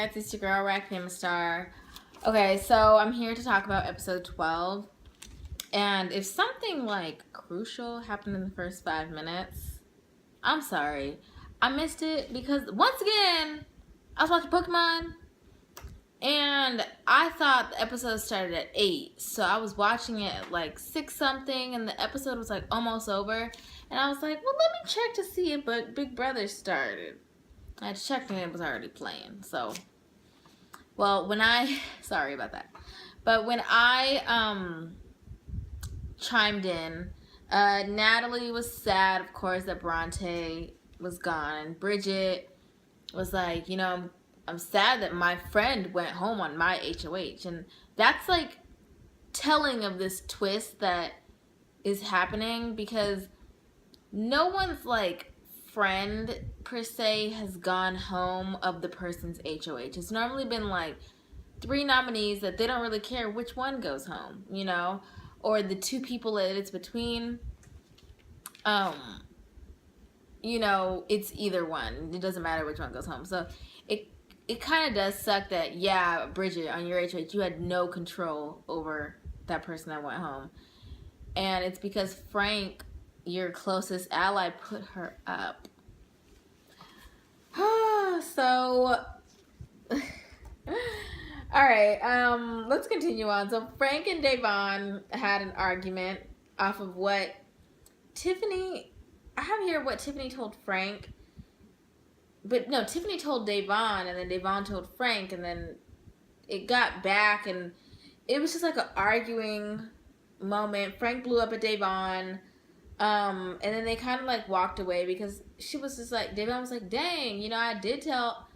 Internet, it's your girl, Rack Famous Star. Okay, so I'm here to talk about episode 12. And if something like crucial happened in the first 5 minutes, I'm sorry. I missed it because once again, I was watching Pokemon and I thought the episode started at 8. So I was watching it at like 6 something and the episode was like almost over. And I was like, well, let me check to see if Big Brother started. I checked and it was already playing. So, well, sorry about that. But when I chimed in, Natalie was sad, of course, that Bronte was gone. And Bridget was like, I'm sad that my friend went home on my HOH. And that's like telling of this twist that is happening because no one's like friend per se has gone home of the person's HOH. It's normally been like 3 nominees that they don't really care which one goes home, or the 2 people that it's between. It's either one. It doesn't matter which one goes home. So it kind of does suck that, yeah, Bridget, on your HOH, you had no control over that person that went home. And it's because Frank, your closest ally, put her up. So, all right, let's continue on. So Frank and Davon had an argument off of what Tiffany, I have here what Tiffany told Frank, but no, Tiffany told Davon, and then Davon told Frank, and then it got back, and it was just like an arguing moment. Frank blew up at Davon, and then they kind of like walked away because she was just like, Davon was like, dang, I did tell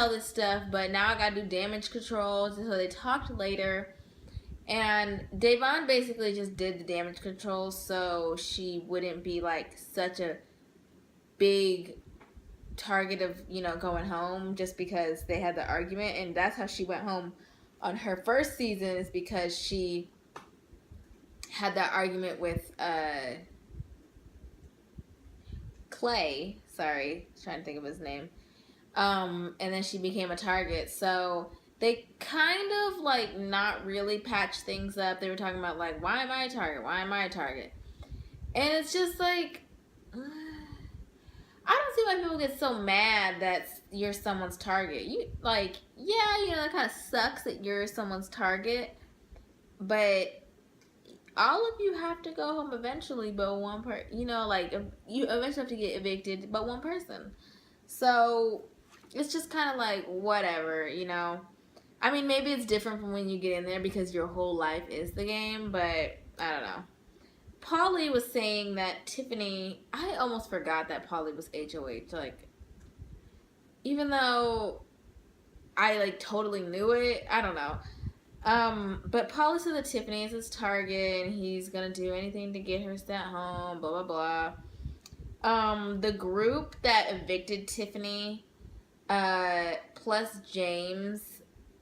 this stuff, but now I gotta do damage control. So they talked later, and Davon basically just did the damage control so she wouldn't be like such a big target of, going home just because they had the argument. And that's how she went home on her first season, is because she had that argument with Clay. Sorry, trying to think of his name. And then she became a target. So they kind of like not really patched things up. They were talking about like, why am I a target? Why am I a target? And it's just like, I don't see why people get so mad that you're someone's target. That kind of sucks that you're someone's target, but all of you have to go home eventually, but one person, you eventually have to get evicted, but one person. So it's just kind of like, whatever, I mean, maybe it's different from when you get in there because your whole life is the game, but I don't know. Polly was saying that Tiffany, I almost forgot that Polly was HOH, like, even though I like totally knew it, I don't know. But Polly said that Tiffany is his target and he's gonna do anything to get her sent home, blah blah blah. The group that evicted Tiffany, plus James,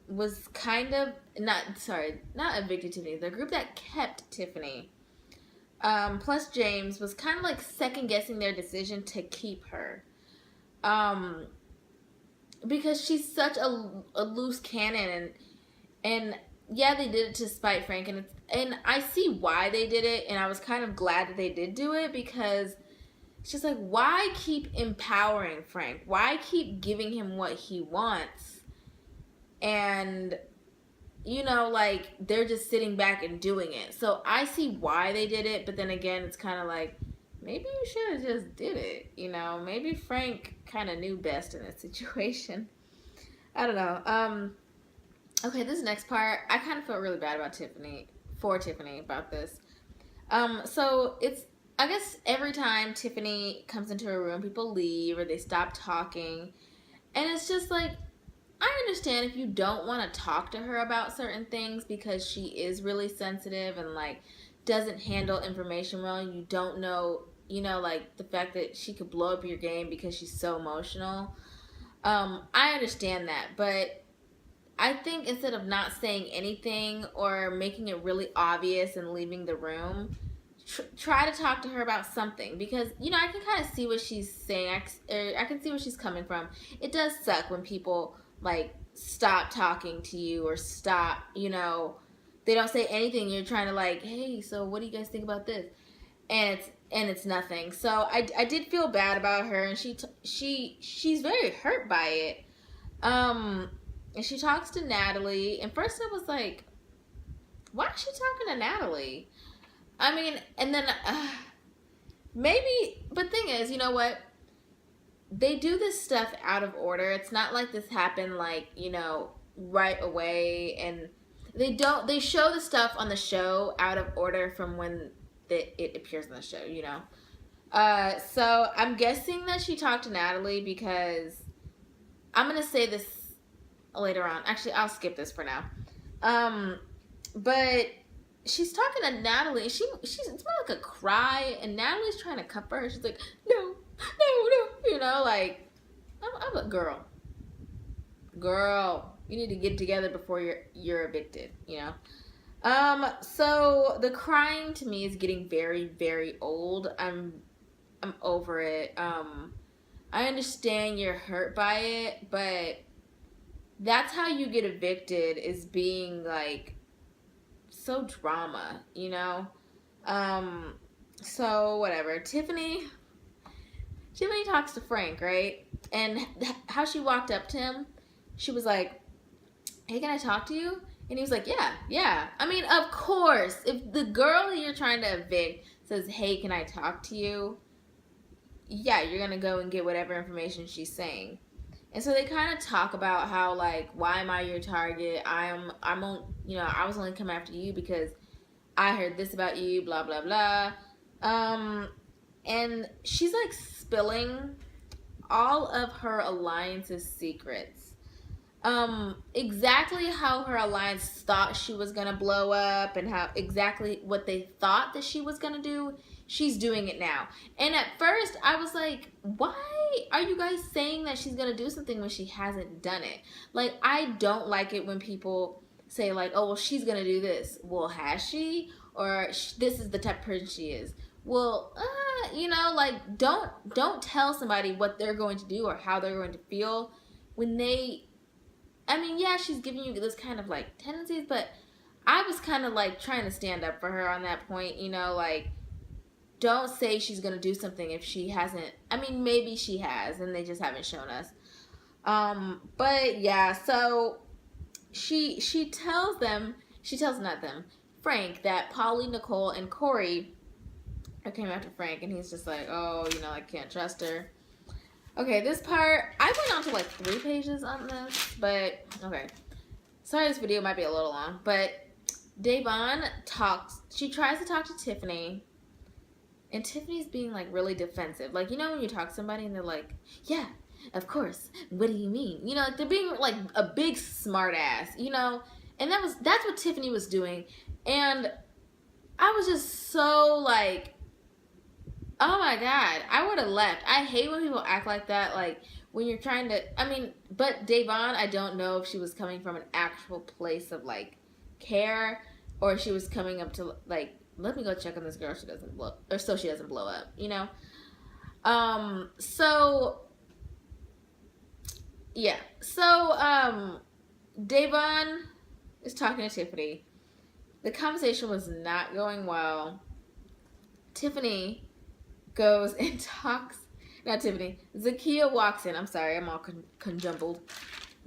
was kind of not evicted Tiffany. The group that kept Tiffany, plus James, was kind of like second guessing their decision to keep her. Because she's such a loose cannon, and yeah, they did it to spite Frank, and I see why they did it, and I was kind of glad that they did do it, because it's just like, why keep empowering Frank? Why keep giving him what he wants? And, like, they're just sitting back and doing it. So I see why they did it, but then again, it's kind of like, maybe you should have just did it, Maybe Frank kind of knew best in this situation. I don't know. Okay, this next part, I kind of felt really bad about Tiffany about this. So it's, I guess every time Tiffany comes into a room, people leave or they stop talking. And it's just like, I understand if you don't want to talk to her about certain things because she is really sensitive and like doesn't handle information well. You don't know, like the fact that she could blow up your game because she's so emotional. I understand that, but I think instead of not saying anything or making it really obvious and leaving the room, try to talk to her about something, because I can kind of see what she's saying. I can see where she's coming from. It does suck when people like stop talking to you or stop, you know, they don't say anything. You're trying to like, hey, so what do you guys think about this? And it's nothing. So I did feel bad about her, and she's very hurt by it. And she talks to Natalie, and first I was like, why is she talking to Natalie? I mean, and then maybe, but thing is, you know what? They do this stuff out of order. It's not like this happened like, you know, right away, and they show the stuff on the show out of order from when it appears in the show, you know. So I'm guessing that she talked to Natalie because I'm gonna say this later on. Actually, I'll skip this for now. But she's talking to Natalie. She's it's more like a cry, and Natalie's trying to comfort her. She's like, no, you know, like I'm a girl. You need to get together before you're evicted, you know. So the crying to me is getting very, very old. I'm over it. I understand you're hurt by it, but that's how you get evicted, is being like so drama, you know. So whatever. Tiffany talks to Frank, right? And how she walked up to him, she was like, hey, can I talk to you? And he was like, yeah. I mean, of course, if the girl that you're trying to evict says, hey, can I talk to you? Yeah, you're going to go and get whatever information she's saying. And so they kind of talk about how, like, why am I your target? I'm on, you know, I was only coming after you because I heard this about you, blah, blah, blah. And she's, like, spilling all of her alliance's secrets. Exactly how her alliance thought she was gonna blow up, and how exactly what they thought that she was gonna do, she's doing it now. And at first I was like, why are you guys saying that she's gonna do something when she hasn't done it? Like, I don't like it when people say like, oh, well, she's gonna do this. Well, has she? Or this is the type of person she is. Well, you know, like, don't tell somebody what they're going to do or how they're going to feel when they, I mean, yeah, she's giving you this kind of, like, tendencies, but I was kind of, like, trying to stand up for her on that point, you know, like, don't say she's going to do something if she hasn't. I mean, maybe she has, and they just haven't shown us. But, yeah, so she tells Frank, that Polly, Nicole, and Corey came after Frank, and he's just like, oh, you know, I can't trust her. Okay, this part, I went on to like 3 pages on this, but okay. Sorry, this video might be a little long, but Davon she tries to talk to Tiffany, and Tiffany's being like really defensive. Like, you know when you talk to somebody and they're like, yeah, of course, what do you mean? You know, like they're being like a big smart ass, you know? And that's what Tiffany was doing. And I was just so like, oh my God, I would have left. I hate when people act like that, like when you're trying to, I mean, but Davon, I don't know if she was coming from an actual place of like care, or she was coming up to like, let me go check on this girl so she doesn't blow up, you know? So yeah. So Davon is talking to Tiffany. The conversation was not going well. Tiffany goes and talks, not Tiffany, Zakiya walks in. I'm sorry, I'm all conjumbled.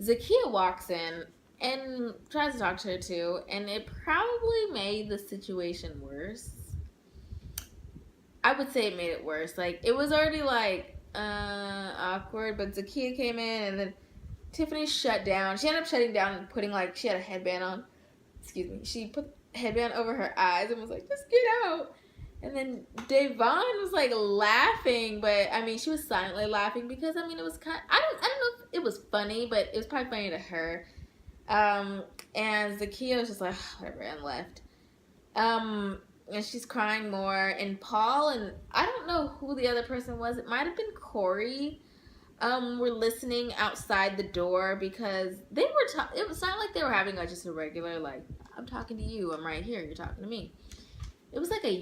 Zakiya walks in and tries to talk to her too, and it probably made the situation worse. I would say it made it worse. Like, it was already like awkward, but Zakiya came in, and then Tiffany shut down. She ended up shutting down and putting, like, she had a headband on. Excuse me. She put a headband over her eyes and was like, just get out. And then Davon was like laughing, but I mean, she was silently laughing because I mean, it was kind of, I don't know if it was funny, but it was probably funny to her. And Zakiya was just like, whatever, and left. And she's crying more, and Paul, and I don't know who the other person was. It might have been Corey. Were listening outside the door because they were it was not like they were having just a regular, like, I'm talking to you, I'm right here, you're talking to me. It was like a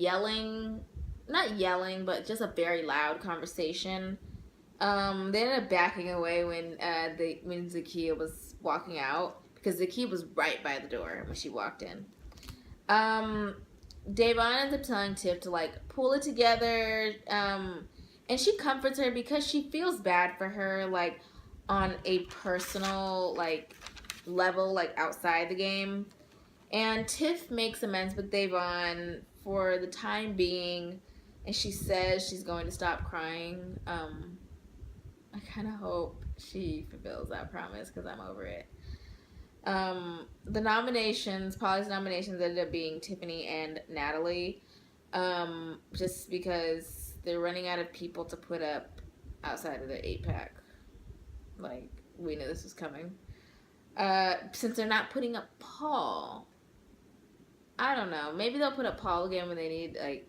not yelling, but just a very loud conversation. They ended up backing away when Zakiya was walking out because Zakiya was right by the door when she walked in. Davon ends up telling Tiff to like pull it together, and she comforts her because she feels bad for her, like on a personal like level, like outside the game. And Tiff makes amends with Davon for the time being, and she says she's going to stop crying. I kind of hope she fulfills that promise because I'm over it. The nominations, Polly's nominations ended up being Tiffany and Natalie, just because they're running out of people to put up outside of the 8-pack. Like, we knew this was coming. Since they're not putting up Paul, I don't know. Maybe they'll put up Paul again when they need, like,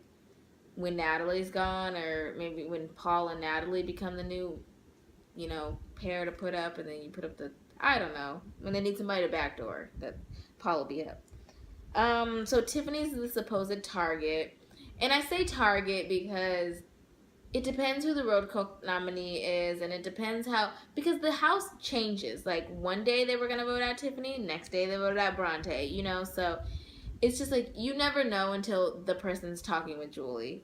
when Natalie's gone, or maybe when Paul and Natalie become the new, pair to put up, and then you put up the, I don't know, when they need somebody to backdoor, that Paul will be up. So Tiffany's the supposed target, and I say target because it depends who the Roadkill nominee is, and it depends how, because the house changes. Like, one day they were going to vote out Tiffany, next day they voted out Bronte, so it's just like, you never know until the person's talking with Julie.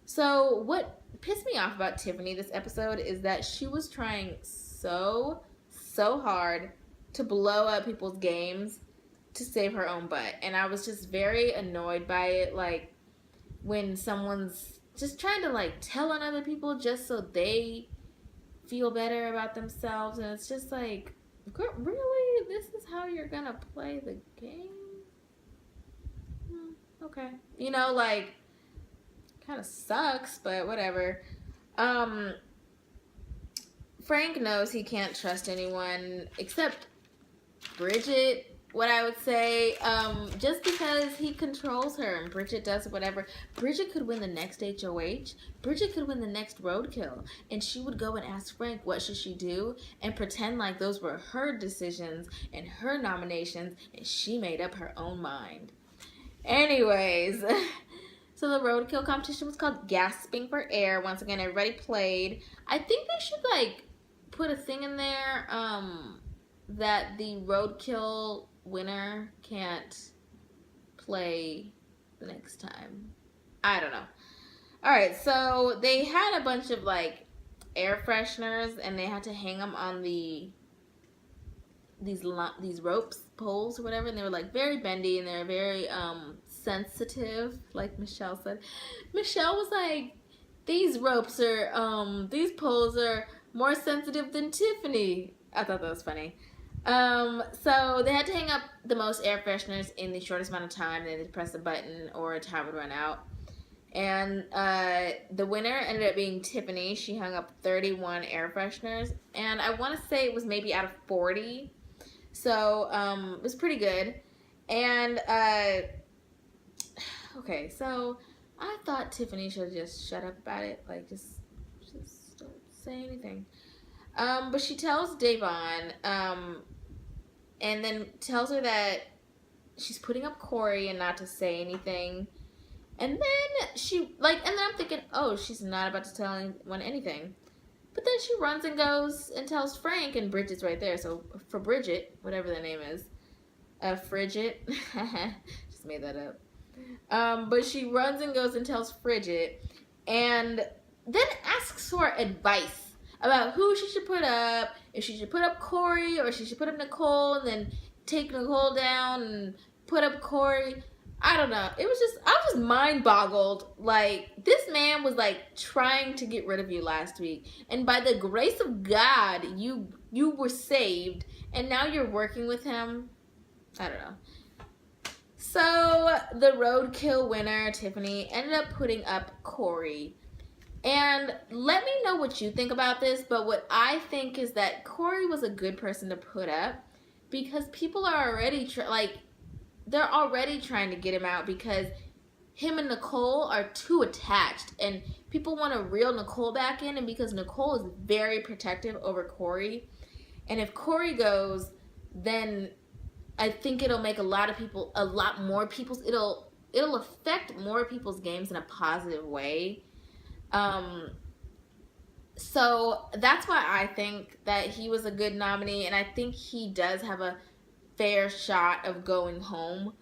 So what pissed me off about Tiffany this episode is that she was trying so hard to blow up people's games to save her own butt. And I was just very annoyed by it, like, when someone's just trying to, like, tell on other people just so they feel better about themselves. And it's just like, really? This is how you're gonna play the game? Okay. Like, kind of sucks, but whatever. Frank knows he can't trust anyone except Bridget, what I would say, just because he controls her and Bridget does whatever. Bridget could win the next HOH. Bridget could win the next Roadkill, and she would go and ask Frank what should she do and pretend like those were her decisions and her nominations, and she made up her own mind. Anyways, so the Roadkill competition was called Gasping for Air. Once again, everybody played. I think they should, like, put a thing in there that the Roadkill winner can't play the next time. I don't know. Alright, so they had a bunch of, like, air fresheners, and they had to hang them on these ropes, poles or whatever, and they were like very bendy, and they're very sensitive, like Michelle said. Michelle was like, these ropes are these poles are more sensitive than Tiffany. I thought that was funny. So they had to hang up the most air fresheners in the shortest amount of time. They had to press a button or a time would run out. And the winner ended up being Tiffany. She hung up 31 air fresheners, and I want to say it was maybe out of 40. So, it was pretty good. And, okay, so I thought Tiffany should have just shut up about it. Like, just don't say anything. But she tells Davon, and then tells her that she's putting up Corey and not to say anything. And then and then I'm thinking, oh, she's not about to tell anyone anything. But then she runs and goes and tells Frank, and Bridget's right there. So for Bridget, whatever the name is, Frigid, just made that up. But she runs and goes and tells Frigid, and then asks for advice about who she should put up, if she should put up Corey or she should put up Nicole, and then take Nicole down and put up Corey. I don't know. I was just mind boggled. Like, this man was like trying to get rid of you last week, and by the grace of God, you were saved, and now you're working with him. I don't know. So the Roadkill winner, Tiffany, ended up putting up Corey. And let me know what you think about this, but what I think is that Corey was a good person to put up because people are already they're already trying to get him out because him and Nicole are too attached, and people want to reel Nicole back in, and because Nicole is very protective over Corey, and if Corey goes, then I think it'll make it'll affect more people's games in a positive way. So that's why I think that he was a good nominee, and I think he does have a fair shot of going home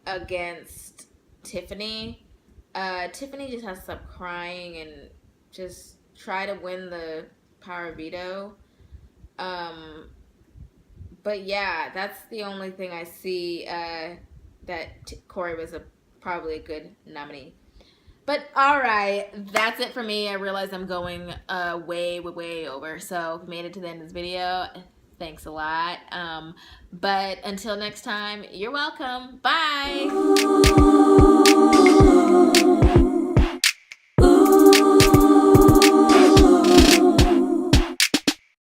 against Tiffany. Tiffany just has to stop crying and just try to win the power veto. But yeah, that's the only thing I see that Corey was probably a good nominee. But all right, that's it for me. I realize I'm going way over. So if you made it to the end of this video, thanks a lot. But until next time, you're welcome. Bye.